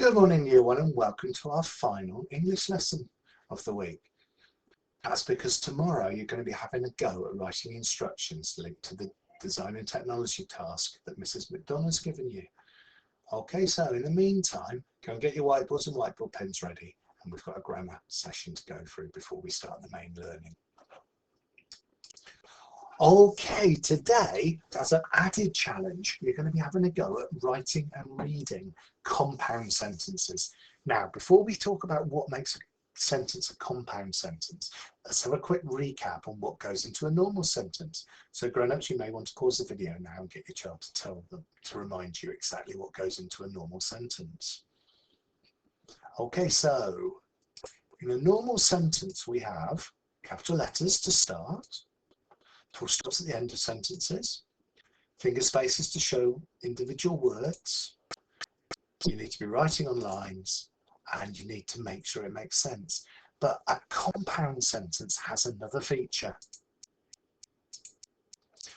Good morning, Year 1, and welcome to our final English lesson of the week. That's because tomorrow you're going to be having a go at writing instructions linked to the design and technology task that Mrs. McDonough's given you. Okay, so in the meantime, go and get your whiteboards and whiteboard pens ready, and we've got a grammar session to go through before we start the main learning. Okay, today, as an added challenge, you're going to be having a go at writing and reading compound sentences. Now, before we talk about what makes a sentence a compound sentence, let's have a quick recap on what goes into a normal sentence. So grown-ups, you may want to pause the video now and get your child to tell them to remind you exactly what goes into a normal sentence. Okay, so in a normal sentence, we have capital letters to start, full stops at the end of sentences, finger spaces to show individual words. You need to be writing on lines and you need to make sure it makes sense. But a compound sentence has another feature.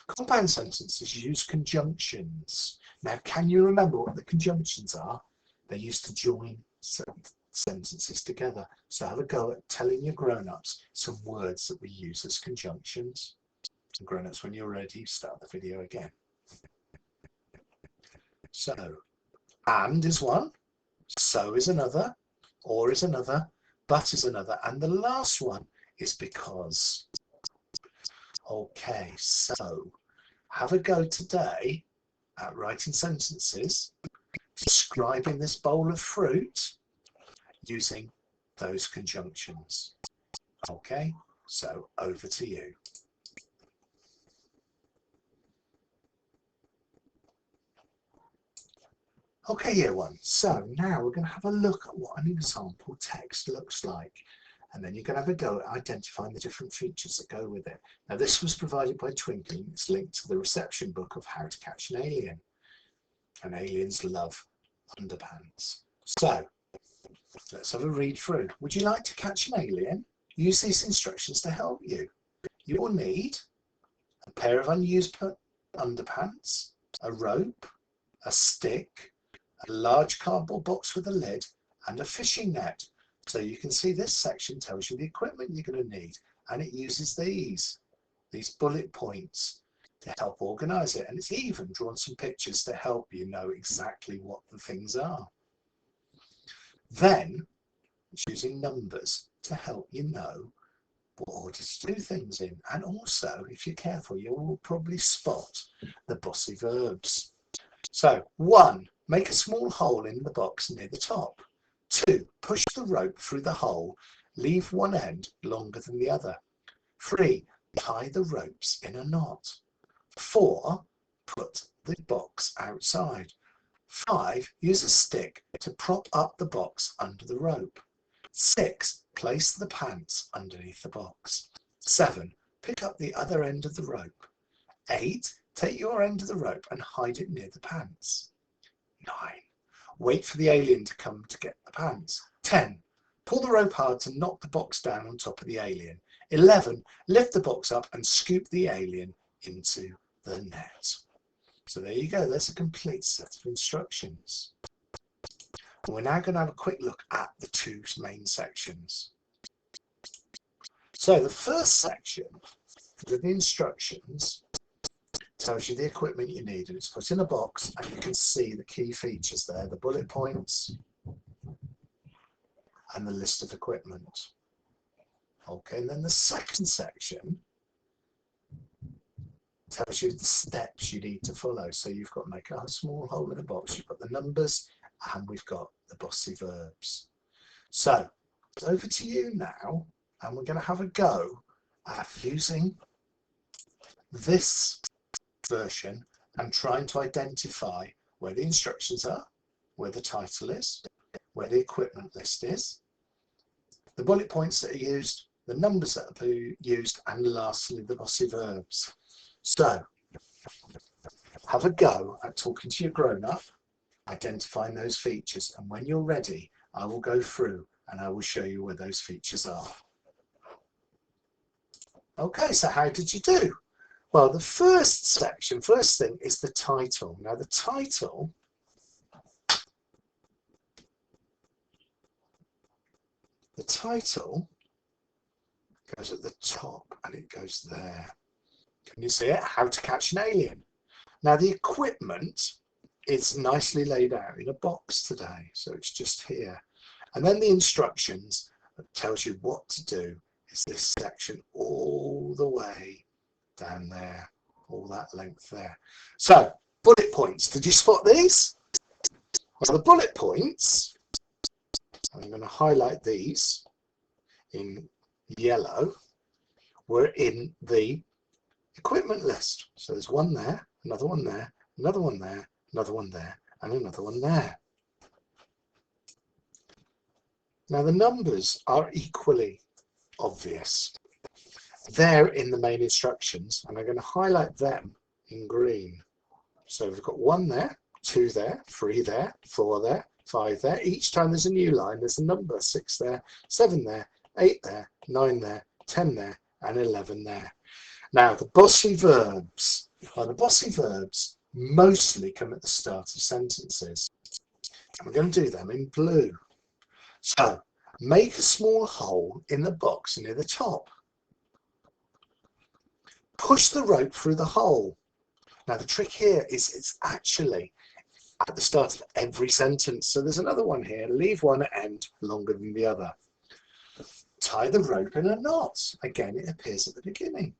Compound sentences use conjunctions. Now, can you remember what the conjunctions are? They're used to join sentences together. So have a go at telling your grown-ups some words that we use as conjunctions. And grown-ups, when you're ready, start the video again. So, and is one, so is another, or is another, but is another, and the last one is because. Okay, so have a go today at writing sentences, describing this bowl of fruit using those conjunctions. Okay, so over to you. Okay, Year 1, so now we're going to have a look at what an example text looks like. And then you're going to have a go at identifying the different features that go with it. Now, this was provided by Twinkling. It's linked to the reception book of How to Catch an Alien. And aliens love underpants. So, let's have a read through. Would you like to catch an alien? Use these instructions to help you. You will need a pair of unused underpants, a rope, a stick, a large cardboard box with a lid, and a fishing net. So you can see this section tells you the equipment you're going to need, and it uses these bullet points to help organize it, and it's even drawn some pictures to help you know exactly what the things are. Then it's using numbers to help you know what order to do things in, and also, if you're careful, you will probably spot the bossy verbs. So 1, make a small hole in the box near the top. 2, push the rope through the hole, leave one end longer than the other. 3, tie the ropes in a knot. 4, put the box outside. 5, use a stick to prop up the box under the rope. 6, place the pants underneath the box. 7, pick up the other end of the rope. 8, take your end of the rope and hide it near the pants. 9, wait for the alien to come to get the pants. 10, pull the rope hard to knock the box down on top of the alien. 11, lift the box up and scoop the alien into the net. So there you go, there's a complete set of instructions. We're now going to have a quick look at the two main sections. So the first section, with the instructions, tells you the equipment you need, and it's put in a box, and you can see the key features there, the bullet points and the list of equipment. Okay, and then the second section tells you the steps you need to follow. So you've got to make a small hole in the box, you've got the numbers, and we've got the bossy verbs. So over to you now, and we're going to have a go at using this version and trying to identify where the instructions are, where the title is, where the equipment list is, the bullet points that are used, the numbers that are used, and lastly the bossy verbs. So have a go at talking to your grown-up, identifying those features, and when you're ready I will go through and I will show you where those features are. Okay, so how did you do? Well, the first thing is the title. Now the title The title goes at the top and it goes there. Can you see it? How to catch an alien. Now the equipment is nicely laid out in a box today, so it's just here. And then the instructions that tells you what to do is this section all the way down there, all that length there. So bullet points, did you spot these? Well, the bullet points, I'm going to highlight these in yellow, were in the equipment list. So there's one there, another one there, another one there, another one there, and another one there. Now the numbers are equally obvious. They're in the main instructions, and I'm going to highlight them in green. So we've got 1 there, 2 there, 3 there, 4 there, 5 there. Each time there's a new line, there's a number. 6 there, 7 there, 8 there, 9 there, 10 there, and 11 there. Now the bossy verbs. Well, the bossy verbs mostly come at the start of sentences. And we're going to do them in blue. So make a small hole in the box near the top. Push the rope through the hole. Now the trick here is it's actually at the start of every sentence. So there's another one here. Leave one end longer than the other. Tie the rope in a knot. Again, it appears at the beginning.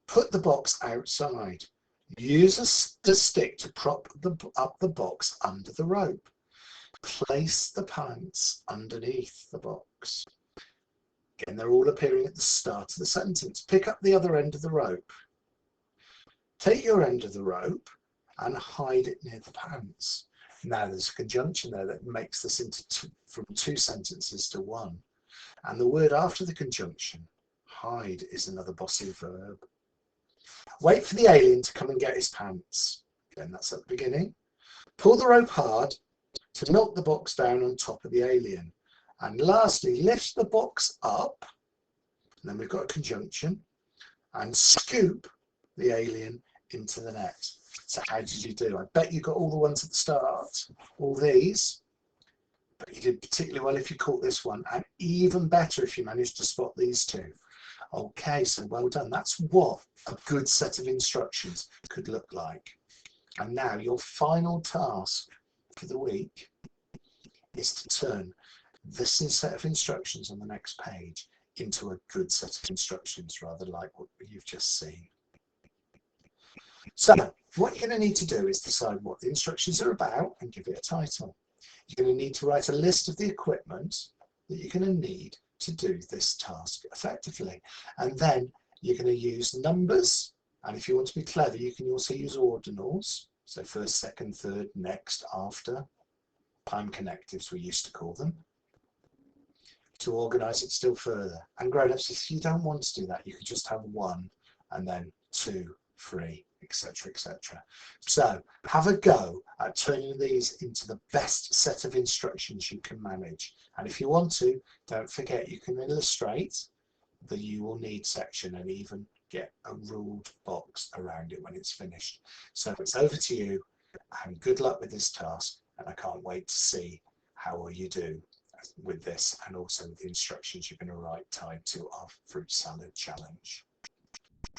Put the box outside. Use the stick to prop up the box under the rope. Place the pants underneath the box. Again, they're all appearing at the start of the sentence. Pick up the other end of the rope. Take your end of the rope and hide it near the pants. Now there's a conjunction there that makes this into from 2 sentences to 1. And the word after the conjunction, hide, is another bossy verb. Wait for the alien to come and get his pants. Again, that's at the beginning. Pull the rope hard to knock the box down on top of the alien. And lastly, lift the box up. And then we've got a conjunction. And scoop the alien into the net. So how did you do? I bet you got all the ones at the start, all these, but you did particularly well if you caught this one, and even better if you managed to spot these 2. Okay, so well done. That's what a good set of instructions could look like. And now your final task for the week is to turn this set of instructions on the next page into a good set of instructions, rather like what you've just seen. So what you're going to need to do is decide what the instructions are about and give it a title. You're going to need to write a list of the equipment that you're going to need to do this task effectively. And then you're going to use numbers. And if you want to be clever, you can also use ordinals. So first, second, third, next, after. Time connectives, we used to call them. To organise it still further. And grown-ups, if you don't want to do that, you could just have 1 and then 2, 3, etc., etc. So have a go at turning these into the best set of instructions you can manage. And if you want to, don't forget you can illustrate the you will need section and even get a ruled box around it when it's finished. So it's over to you, and good luck with this task, and I can't wait to see how well you do with this and also with the instructions you're going to write tied to our fruit salad challenge.